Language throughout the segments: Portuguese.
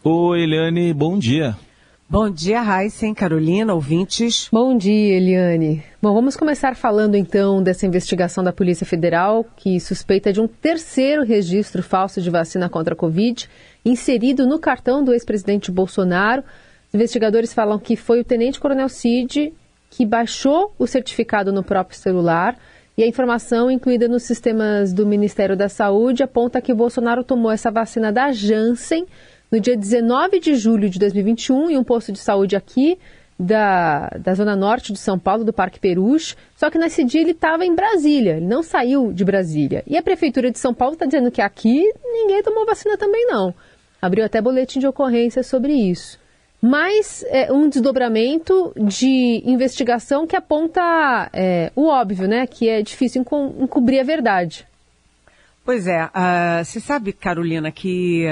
Oi, Eliane, bom dia. Bom dia, Raíssen, Carolina, ouvintes. Bom dia, Eliane. Bom, vamos começar falando então dessa investigação da Polícia Federal, que suspeita de um terceiro registro falso de vacina contra a Covid, inserido no cartão do ex-presidente Bolsonaro. Os investigadores falam que foi o tenente-coronel Cid que baixou o certificado no próprio celular, e a informação incluída nos sistemas do Ministério da Saúde aponta que Bolsonaro tomou essa vacina da Janssen no dia 19 de julho de 2021, em um posto de saúde aqui da Zona Norte de São Paulo, do Parque Perus. Só que nesse dia ele estava em Brasília, ele não saiu de Brasília. E a Prefeitura de São Paulo está dizendo que aqui ninguém tomou vacina também não. Abriu até boletim de ocorrência sobre isso. Mas é um desdobramento de investigação que aponta o óbvio, né? Que é difícil encobrir a verdade. Pois é, você sabe, Carolina, que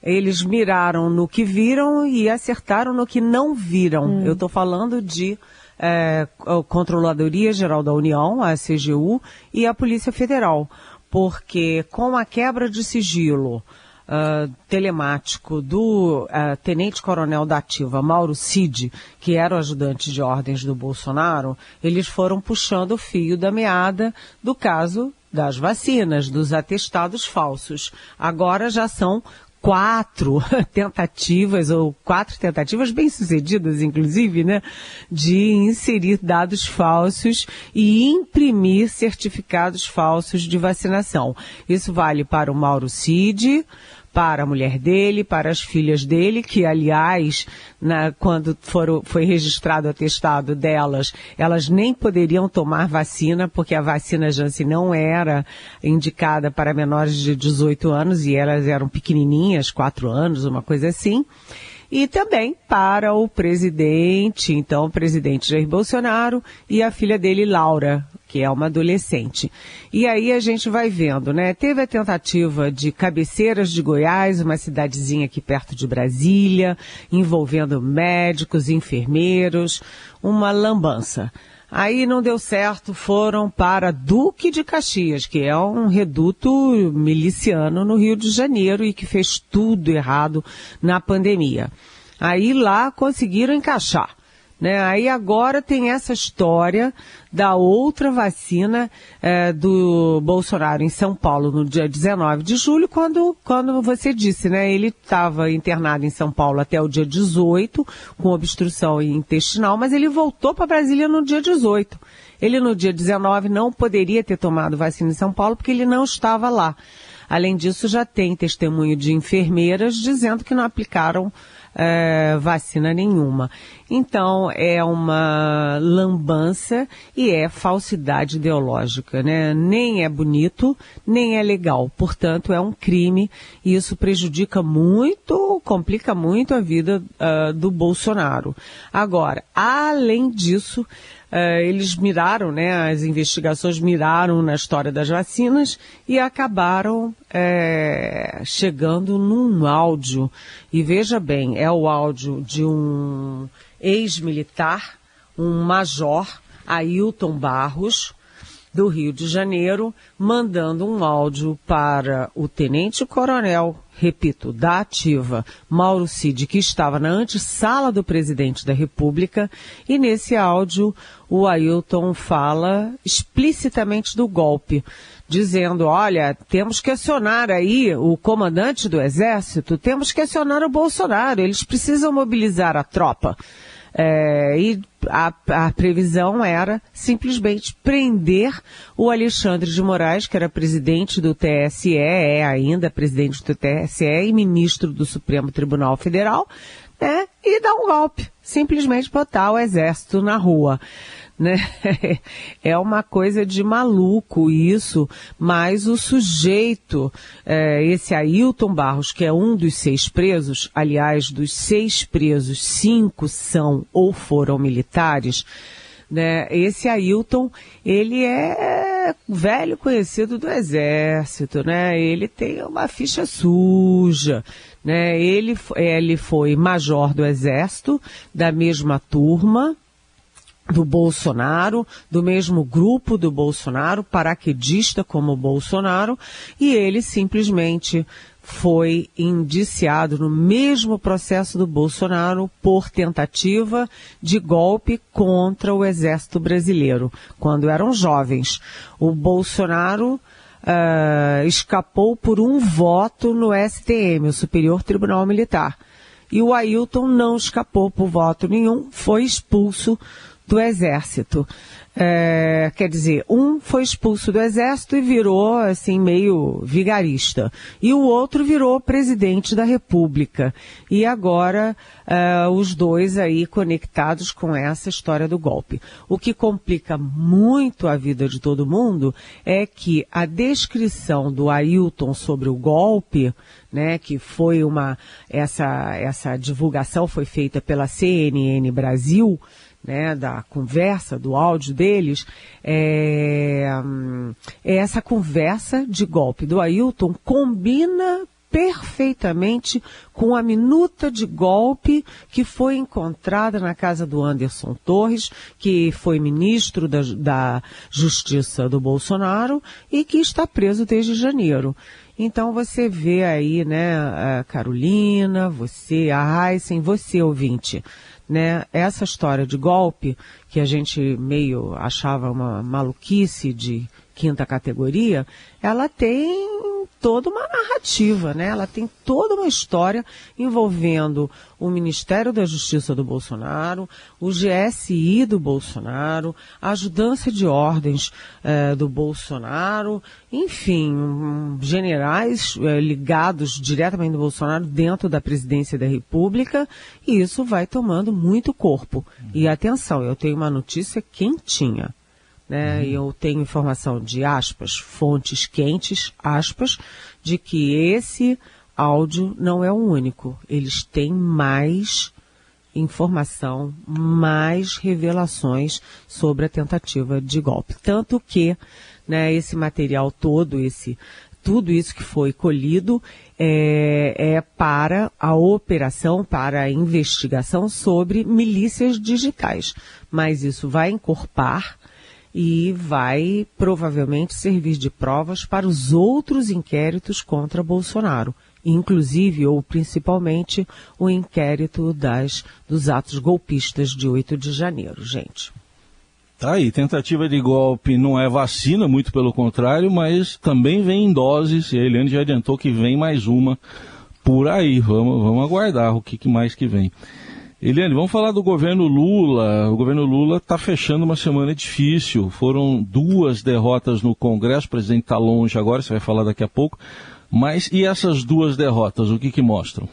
eles miraram no que viram e acertaram no que não viram. Eu estou falando de a Controladoria Geral da União, a CGU, e a Polícia Federal. Porque com a quebra de sigilo telemático do tenente-coronel da Ativa, Mauro Cid, que era o ajudante de ordens do Bolsonaro, eles foram puxando o fio da meada do caso das vacinas, dos atestados falsos. Agora já são quatro tentativas bem-sucedidas, inclusive, né, de inserir dados falsos e imprimir certificados falsos de vacinação. Isso vale para o Mauro Cid, para a mulher dele, para as filhas dele, que, aliás, quando foi registrado o atestado delas, elas nem poderiam tomar vacina, porque a vacina Janssen não era indicada para menores de 18 anos, e elas eram pequenininhas, 4 anos, uma coisa assim. E também para o presidente, então o presidente Jair Bolsonaro, e a filha dele, Laura, que é uma adolescente. E aí a gente vai vendo, né? Teve a tentativa de Cabeceiras de Goiás, uma cidadezinha aqui perto de Brasília, envolvendo médicos, enfermeiros, uma lambança. Aí não deu certo, foram para Duque de Caxias, que é um reduto miliciano no Rio de Janeiro e que fez tudo errado na pandemia. Aí lá conseguiram encaixar, né? Aí agora tem essa história da outra vacina do Bolsonaro em São Paulo no dia 19 de julho, quando você disse, né? Ele estava internado em São Paulo até o dia 18, com obstrução intestinal, mas ele voltou para Brasília no dia 18. Ele no dia 19 não poderia ter tomado vacina em São Paulo porque ele não estava lá. Além disso, já tem testemunho de enfermeiras dizendo que não aplicaram vacina nenhuma. Então, é uma lambança e é falsidade ideológica, né? Nem é bonito, nem é legal. Portanto, é um crime e isso prejudica muito, complica muito a vida do Bolsonaro. Agora, além disso, eles miraram, né, as investigações miraram na história das vacinas e acabaram chegando num áudio. E veja bem, é o áudio de um ex-militar, um major, Ailton Barros, do Rio de Janeiro, mandando um áudio para o tenente-coronel, repito, da Ativa, Mauro Cid, que estava na antessala do presidente da República, e nesse áudio o Ailton fala explicitamente do golpe, dizendo, olha, temos que acionar aí o comandante do Exército, temos que acionar o Bolsonaro, eles precisam mobilizar a tropa. E a previsão era simplesmente prender o Alexandre de Moraes, que era presidente do TSE, é ainda presidente do TSE e ministro do Supremo Tribunal Federal, né, e dar um golpe, simplesmente botar o Exército na rua. Né? É uma coisa de maluco isso, mas o sujeito, esse Ailton Barros, que é um dos 6 presos, aliás, dos 6 presos, 5 são ou foram militares, né? Esse Ailton, ele é velho conhecido do Exército, né? Ele tem uma ficha suja, né? Ele foi major do Exército, da mesma turma do Bolsonaro, do mesmo grupo do Bolsonaro, paraquedista como o Bolsonaro, e ele simplesmente foi indiciado no mesmo processo do Bolsonaro por tentativa de golpe contra o Exército Brasileiro, quando eram jovens. O Bolsonaro escapou por um voto no STM, o Superior Tribunal Militar. E o Ailton não escapou por voto nenhum, foi expulso do Exército. Quer dizer, um foi expulso do Exército e virou, assim, meio vigarista. E o outro virou presidente da República. E agora, os dois aí conectados com essa história do golpe. O que complica muito a vida de todo mundo é que a descrição do Ailton sobre o golpe, né, que foi essa divulgação foi feita pela CNN Brasil, né, da conversa, do áudio deles, essa conversa de golpe do Ailton combina perfeitamente com a minuta de golpe que foi encontrada na casa do Anderson Torres, que foi ministro da Justiça do Bolsonaro e que está preso desde janeiro. Então você vê aí, né, a Carolina, você, a Heisen, você, ouvinte, né, essa história de golpe, que a gente meio achava uma maluquice de quinta categoria, ela tem toda uma narrativa, né? Ela tem toda uma história envolvendo o Ministério da Justiça do Bolsonaro, o GSI do Bolsonaro, a ajudança de ordens do Bolsonaro, enfim, generais ligados diretamente do Bolsonaro dentro da presidência da República, e isso vai tomando muito corpo. E atenção, eu tenho uma notícia quentinha. Né? Eu tenho informação de aspas, fontes quentes, aspas, de que esse áudio não é o único. Eles têm mais informação, mais revelações sobre a tentativa de golpe. Tanto que, né, esse material todo, tudo isso que foi colhido é para a operação, para a investigação sobre milícias digitais. Mas isso vai encorpar e vai provavelmente servir de provas para os outros inquéritos contra Bolsonaro, inclusive ou principalmente o inquérito dos atos golpistas de 8 de janeiro, gente. Tá aí, tentativa de golpe não é vacina, muito pelo contrário, mas também vem em doses, e a Eliane já adiantou que vem mais uma por aí. Vamos aguardar o que mais que vem. Eliane, vamos falar do governo Lula. O governo Lula está fechando uma semana difícil. Foram 2 derrotas no Congresso. O presidente está longe agora, você vai falar daqui a pouco. Mas e essas 2 derrotas, o que mostram?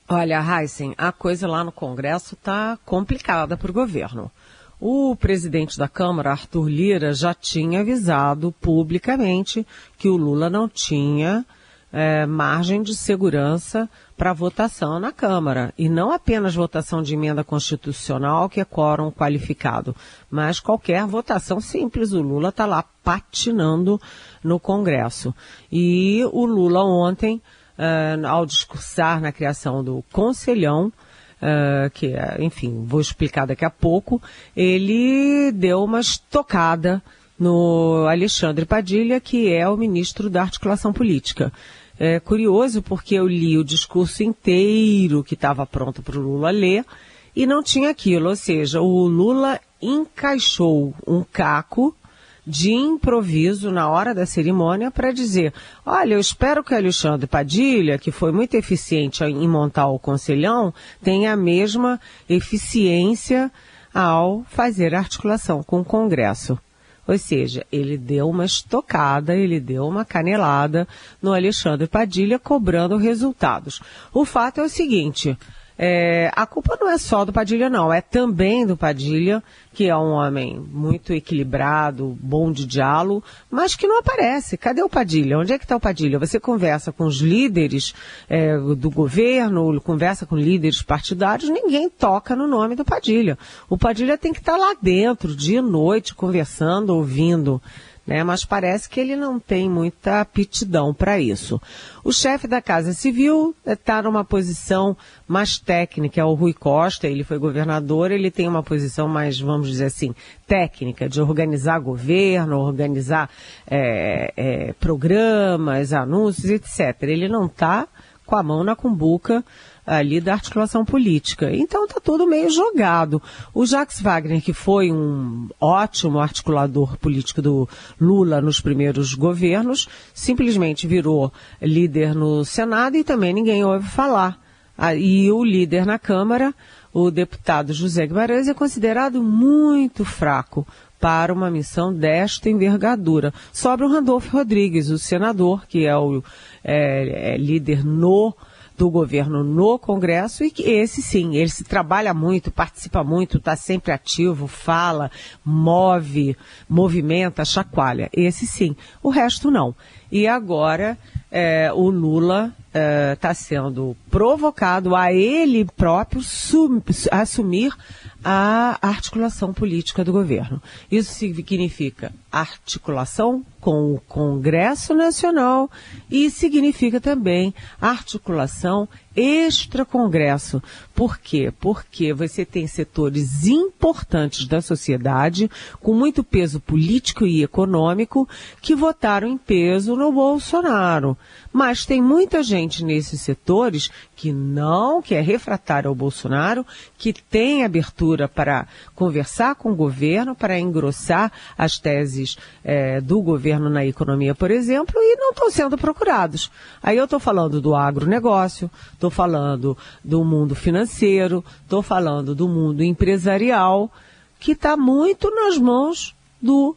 Olha, Heisen, a coisa lá no Congresso está complicada para o governo. O presidente da Câmara, Arthur Lira, já tinha avisado publicamente que o Lula não tinha margem de segurança para votação na Câmara. E não apenas votação de emenda constitucional, que é quórum qualificado, mas qualquer votação simples. O Lula está lá patinando no Congresso. E o Lula ontem, ao discursar na criação do Conselhão, que, enfim, vou explicar daqui a pouco, ele deu uma estocada no Alexandre Padilha, que é o ministro da Articulação Política. É curioso porque eu li o discurso inteiro que estava pronto para o Lula ler e não tinha aquilo, ou seja, o Lula encaixou um caco de improviso na hora da cerimônia para dizer, olha, eu espero que o Alexandre Padilha, que foi muito eficiente em montar o Conselhão, tenha a mesma eficiência ao fazer a articulação com o Congresso. Ou seja, ele deu uma estocada, ele deu uma canelada no Alexandre Padilha, cobrando resultados. O fato é o seguinte, a culpa não é só do Padilha, não, é também do Padilha, que é um homem muito equilibrado, bom de diálogo, mas que não aparece. Cadê o Padilha? Onde é que está o Padilha? Você conversa com os líderes do governo, conversa com líderes partidários, ninguém toca no nome do Padilha. O Padilha tem que estar lá dentro, dia e noite, conversando, ouvindo, né? Mas parece que ele não tem muita aptidão para isso. O chefe da Casa Civil está numa posição mais técnica, é o Rui Costa, ele foi governador, ele tem uma posição mais, vamos dizer assim, técnica, de organizar governo, organizar programas, anúncios, etc. Ele não está com a mão na cumbuca ali da articulação política. Então está tudo meio jogado. O Jacques Wagner, que foi um ótimo articulador político do Lula nos primeiros governos, simplesmente virou líder no Senado e também ninguém ouve falar. E o líder na Câmara, o deputado José Guimarães, é considerado muito fraco para uma missão desta envergadura. Sobra o Randolfo Rodrigues, o senador, que é o líder do governo no Congresso, e que esse sim, ele se trabalha muito, participa muito, está sempre ativo, fala, movimenta, chacoalha. Esse sim. O resto não. E agora o Lula está sendo provocado a ele próprio assumir a articulação política do governo. Isso significa articulação com o Congresso Nacional e significa também articulação extra-Congresso. Por quê? Porque você tem setores importantes da sociedade, com muito peso político e econômico, que votaram em peso no Bolsonaro. Mas tem muita gente nesses setores que é refratária ao Bolsonaro, que tem abertura para conversar com o governo, para engrossar as teses do governo na economia, por exemplo, e não estão sendo procurados. Aí eu estou falando do agronegócio, estou falando do mundo financeiro, estou falando do mundo empresarial, que está muito nas mãos do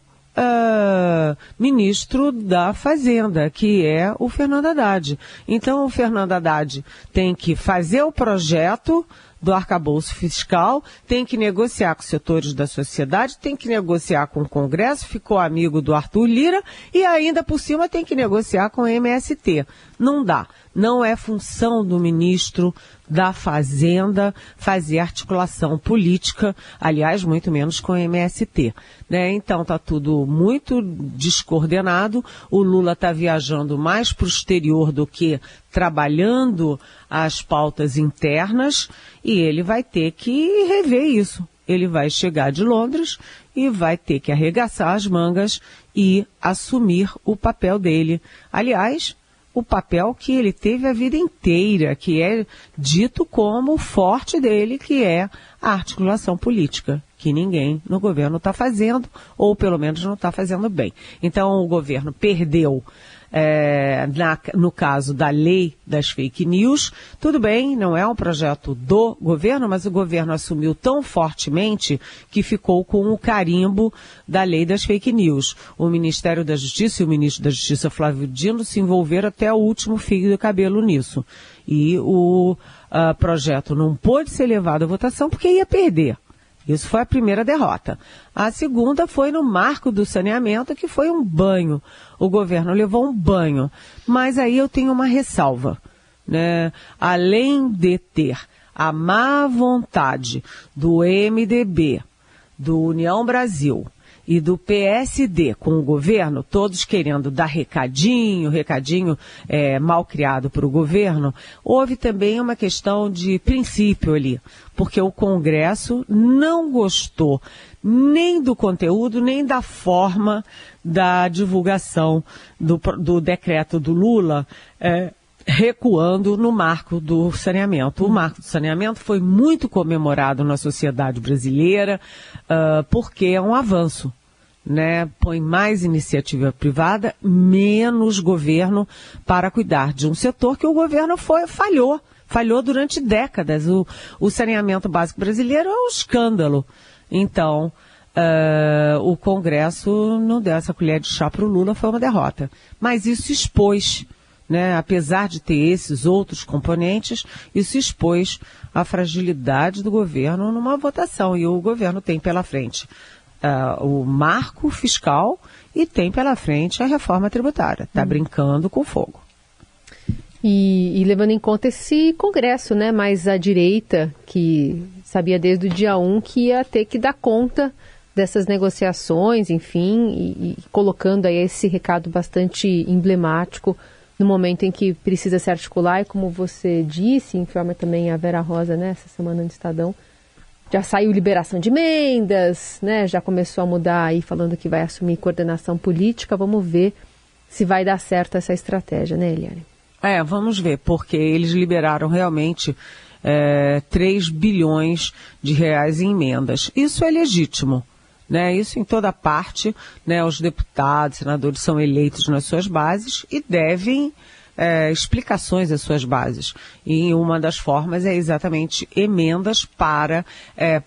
ministro da Fazenda, que é o Fernando Haddad. Então o Fernando Haddad tem que fazer o projeto do arcabouço fiscal, tem que negociar com os setores da sociedade, tem que negociar com o Congresso, ficou amigo do Arthur Lira e ainda por cima tem que negociar com o MST. Não dá. Não é função do ministro da Fazenda fazer articulação política, aliás, muito menos com o MST. Né? Então está tudo muito descoordenado, o Lula está viajando mais para o exterior do que trabalhando as pautas internas e ele vai ter que rever isso. Ele vai chegar de Londres e vai ter que arregaçar as mangas e assumir o papel dele. Aliás, o papel que ele teve a vida inteira, que é dito como o forte dele, que é a articulação política, que ninguém no governo está fazendo, ou pelo menos não está fazendo bem. Então o governo perdeu, no caso da lei das fake news, tudo bem, não é um projeto do governo, mas o governo assumiu tão fortemente que ficou com o carimbo da lei das fake news. O Ministério da Justiça e o ministro da Justiça, Flávio Dino, se envolveram até o último fio do cabelo nisso. E o projeto não pôde ser levado à votação porque ia perder. Isso foi a primeira derrota. A segunda foi no marco do saneamento, que foi um banho. O governo levou um banho. Mas aí eu tenho uma ressalva, né? Além de ter a má vontade do MDB, do União Brasil e do PSD com o governo, todos querendo dar recadinho mal criado para o governo, houve também uma questão de princípio ali, porque o Congresso não gostou nem do conteúdo, nem da forma da divulgação do decreto do Lula, recuando no marco do saneamento. O marco do saneamento foi muito comemorado na sociedade brasileira, porque é um avanço, né? Põe mais iniciativa privada, menos governo para cuidar de um setor que o governo falhou durante décadas. O saneamento básico brasileiro é um escândalo. Então, o Congresso não deu essa colher de chá para o Lula, foi uma derrota. Mas isso expôs, né, apesar de ter esses outros componentes, isso expôs a fragilidade do governo numa votação. E o governo tem pela frente o marco fiscal e tem pela frente a reforma tributária. Está brincando com fogo. E levando em conta esse Congresso, né, mais à direita, que sabia desde o dia 1 que ia ter que dar conta dessas negociações, enfim, e colocando aí esse recado bastante emblemático no momento em que precisa se articular. E como você disse, informa também a Vera Rosa, né, essa semana no Estadão, já saiu liberação de emendas, né, já começou a mudar aí, falando que vai assumir coordenação política. Vamos ver se vai dar certo essa estratégia, né, Eliane? Vamos ver, porque eles liberaram realmente 3 bilhões de reais em emendas. Isso é legítimo, né? Isso em toda parte, né? Os deputados, senadores são eleitos nas suas bases e devem explicações às suas bases. E uma das formas é exatamente emendas para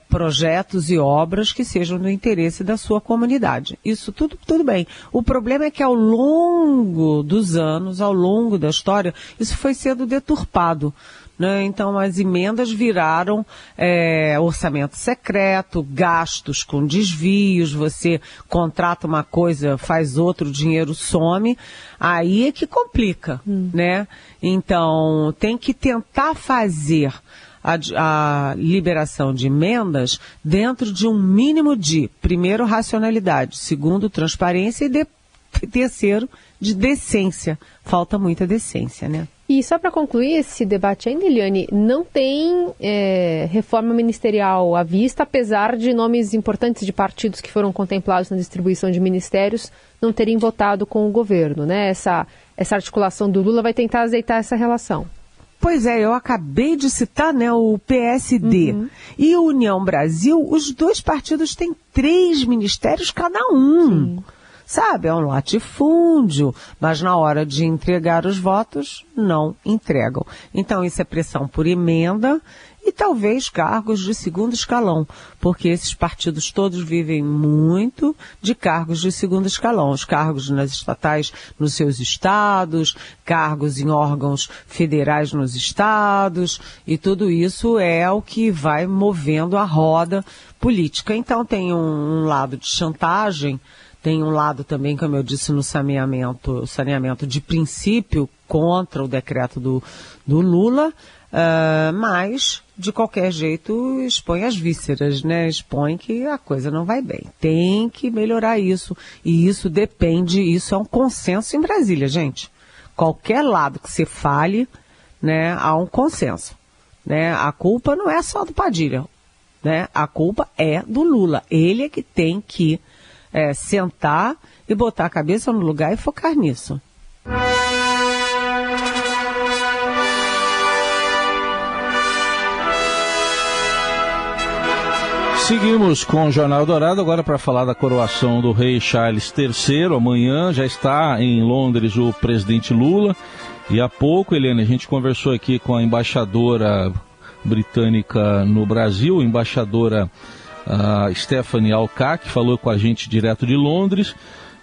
projetos e obras que sejam do interesse da sua comunidade. Isso tudo bem. O problema é que ao longo dos anos, ao longo da história, isso foi sendo deturpado, né? Então as emendas viraram orçamento secreto, gastos com desvios, você contrata uma coisa, faz outra, o dinheiro some, aí é que complica, né? Então tem que tentar fazer a liberação de emendas dentro de um mínimo de, primeiro, racionalidade, segundo, transparência e terceiro, de decência. Falta muita decência, né? E só para concluir esse debate ainda, Eliane, não tem reforma ministerial à vista, apesar de nomes importantes de partidos que foram contemplados na distribuição de ministérios não terem votado com o governo, né? Essa articulação do Lula vai tentar azeitar essa relação. Pois é, eu acabei de citar, né, o PSD e a União Brasil, os dois partidos têm 3 ministérios cada um. Sim. Sabe, é um latifúndio, mas na hora de entregar os votos, não entregam. Então isso é pressão por emenda e talvez cargos de segundo escalão, porque esses partidos todos vivem muito de cargos de segundo escalão. Os cargos nas estatais nos seus estados, cargos em órgãos federais nos estados, e tudo isso é o que vai movendo a roda política. Então tem um lado de chantagem, tem um lado também, como eu disse, no saneamento de princípio contra o decreto do Lula, mas, de qualquer jeito, expõe as vísceras, né? Expõe que a coisa não vai bem. Tem que melhorar isso. E isso é um consenso em Brasília, gente. Qualquer lado que se fale, né, há um consenso, né? A culpa não é só do Padilha, né? A culpa é do Lula. Ele é que tem que sentar e botar a cabeça no lugar e focar nisso. Seguimos com o Jornal Dourado, agora para falar da coroação do rei Charles III. Amanhã já está em Londres o presidente Lula. E há pouco, Eliane, a gente conversou aqui com a embaixadora britânica no Brasil, a embaixadora Stephanie Alka, que falou com a gente direto de Londres,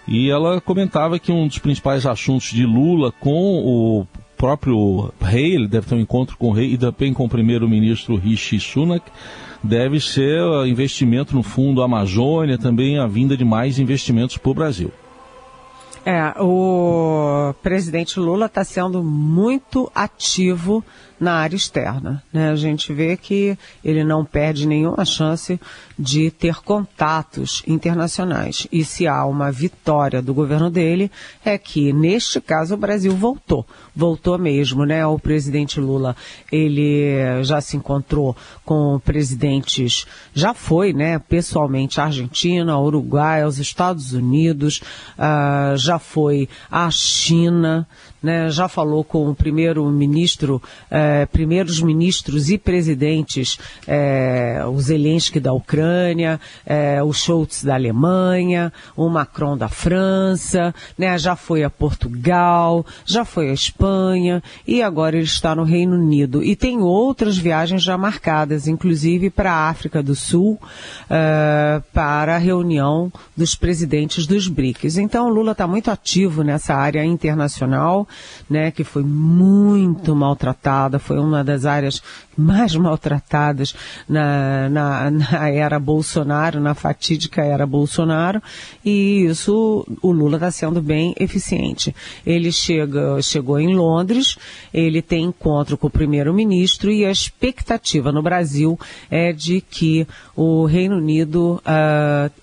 e ela comentava que um dos principais assuntos de Lula com o próprio rei, ele deve ter um encontro com o rei e também com o primeiro-ministro Rishi Sunak, deve ser investimento no Fundo Amazônia, também a vinda de mais investimentos para o Brasil. O presidente Lula está sendo muito ativo na área externa, né? A gente vê que ele não perde nenhuma chance de ter contatos internacionais. E se há uma vitória do governo dele, é que, neste caso, o Brasil voltou mesmo, né? O presidente Lula, ele já se encontrou com presidentes, já foi, né, pessoalmente, à Argentina, ao Uruguai, aos Estados Unidos, já foi à China, né, já falou com o primeiros ministros e presidentes, o Zelensky da Ucrânia, o Scholz da Alemanha, o Macron da França, né, já foi a Portugal, já foi a Espanha e agora ele está no Reino Unido. E tem outras viagens já marcadas, inclusive para a África do Sul, para a reunião dos presidentes dos BRICS. Então o Lula está muito ativo nessa área internacional, né, que foi muito maltratada maltratada, foi uma das áreas mais maltratadas na era Bolsonaro, na fatídica era Bolsonaro, e isso o Lula está sendo bem eficiente. Ele chegou em Londres, ele tem encontro com o primeiro-ministro e a expectativa no Brasil é de que o Reino Unido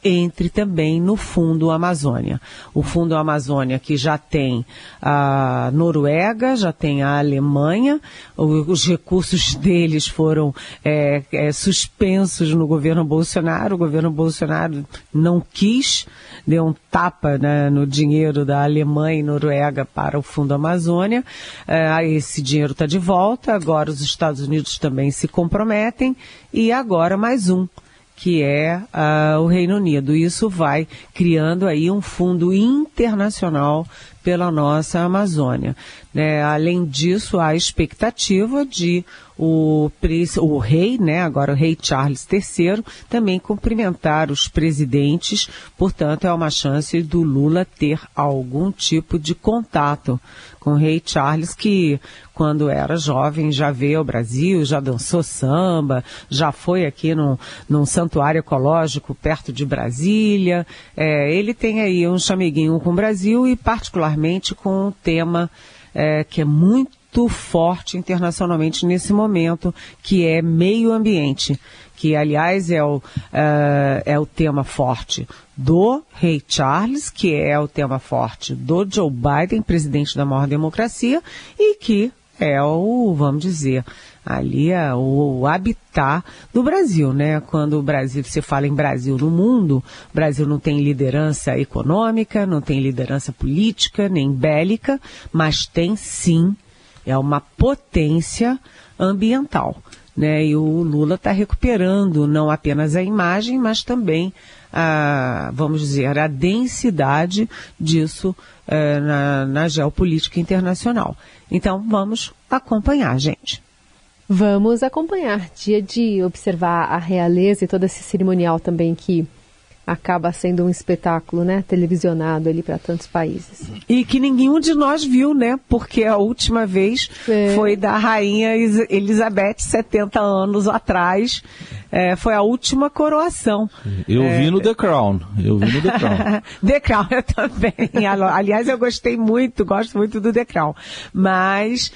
entre também no Fundo Amazônia. O Fundo Amazônia que já tem a Noruega, já tem a Alemanha, os recursos deles foram suspensos no governo Bolsonaro. O governo Bolsonaro não quis, deu um tapa, né, no dinheiro da Alemanha e Noruega para o Fundo Amazônia. Esse dinheiro está de volta, agora os Estados Unidos também se comprometem, e agora mais um, que é o Reino Unido. Isso vai criando aí um fundo internacional pela nossa Amazônia. Além disso, há a expectativa de o rei, agora o rei Charles III, também cumprimentar os presidentes. Portanto, é uma chance do Lula ter algum tipo de contato com o rei Charles, que quando era jovem já veio ao Brasil, já dançou samba, já foi aqui num santuário ecológico perto de Brasília. Ele tem aí um chameguinho com o Brasil e particularmente com um tema que é muito forte internacionalmente nesse momento, que é meio ambiente, que aliás é o tema forte do rei Charles, que é o tema forte do Joe Biden, presidente da maior democracia, e que é vamos dizer, ali é o habitat do Brasil, né? Quando o Brasil, se fala em Brasil no mundo, o Brasil não tem liderança econômica, não tem liderança política, nem bélica, mas tem sim, é uma potência ambiental, né? E o Lula está recuperando não apenas a imagem, mas também vamos dizer, a densidade disso na geopolítica internacional. Então, vamos acompanhar, gente. Vamos acompanhar. Dia de observar a realeza e todo esse cerimonial também que acaba sendo um espetáculo, né, televisionado ali para tantos países. E que nenhum de nós viu, né, porque a última vez foi da rainha Elizabeth, 70 anos atrás, foi a última coroação. Eu vi no The Crown. The Crown, eu também. Aliás, eu gosto muito do The Crown. Mas,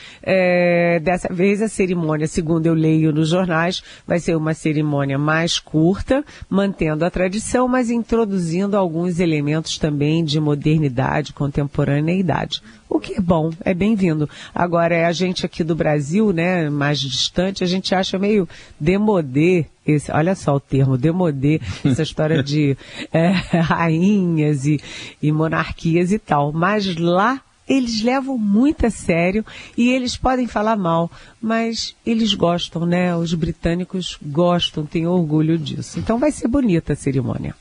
dessa vez a cerimônia, segundo eu leio nos jornais, vai ser uma cerimônia mais curta, mantendo a tradição, mas introduzindo alguns elementos também de modernidade, contemporaneidade. O que é bom, é bem-vindo. Agora, a gente aqui do Brasil, né, mais distante, a gente acha meio démodé, olha só o termo, démodé, essa história de rainhas e monarquias e tal. Mas lá, eles levam muito a sério e eles podem falar mal, mas eles gostam, né? Os britânicos gostam, têm orgulho disso. Então vai ser bonita a cerimônia.